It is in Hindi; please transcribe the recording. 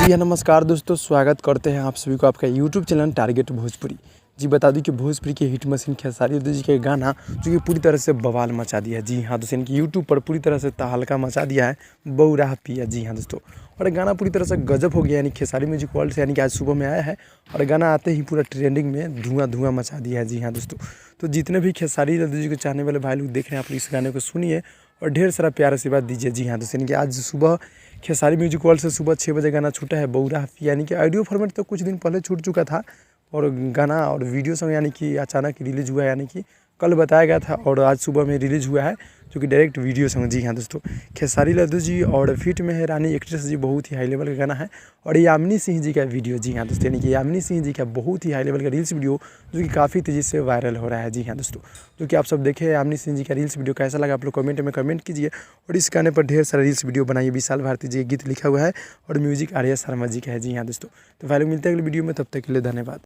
जी हाँ, नमस्कार दोस्तों, स्वागत करते हैं आप सभी को आपका यूट्यूब चैनल टारगेट भोजपुरी। जी बता दूं कि भोजपुरी के हिट मशीन खेसारी लाल जी का गाना जो कि पूरी तरह से बवाल मचा दिया है। जी हाँ दोस्तों, इनकी यूट्यूब पर पूरी तरह से तहलका मचा दिया है, बौरा पिया। जी हाँ दोस्तों, और गाना पूरी तरह से गजब हो गया, यानी खेसारी म्यूजिक वर्ल्ड से यानी कि आज सुबह में आया है और गाना आते ही पूरा ट्रेंडिंग में धुआं धुआं मचा दिया है। जी हाँ दोस्तों, तो जितने भी खेसारी लाल जी को चाहने वाले भाई लोग देख रहे हैं, आप लोग इस गाने को सुनिए और ढेर सारा प्यार आशीर्वाद दीजिए। जी हाँ दोस्तों, यानी कि आज सुबह खेसारी म्यूजिक वर्ल्ड से सुबह 6 बजे गाना छूटा है बौरा पिया, यानी कि ऑडियो फॉर्मेट तो कुछ दिन पहले छूट चुका था और गाना और वीडियो सॉन्ग यानी कि अचानक रिलीज़ हुआ है, यानी कि कल बताया गया था और आज सुबह में रिलीज़ हुआ है जो कि डायरेक्ट वीडियो सॉन्ग। जी हाँ दोस्तों, खेसारी लाल जी और फिट में है रानी एक्ट्रेस जी, बहुत ही हाई लेवल का गाना है और यामिनी सिंह जी का वीडियो। जी हाँ दोस्तों, यानी कि यामिनी सिंह जी का बहुत ही हाई लेवल का रील्स वीडियो जो कि काफ़ी तेज़ी से वायरल हो रहा है। जी हाँ दोस्तों, जो कि आप सब देखें यामिनी सिंह जी का रील्स वीडियो कैसा लगा आप लोग कमेंट में कमेंट कीजिए और इस गाने पर ढेर सारा रील्स वीडियो बनाइए। विशाल भारती जी गीत लिखा हुआ है और म्यूजिक आर्या शर्मा जी का है। जी हाँ दोस्तों, तो भाई लोग मिलते हैं अगले वीडियो में, तब तक के लिए धन्यवाद।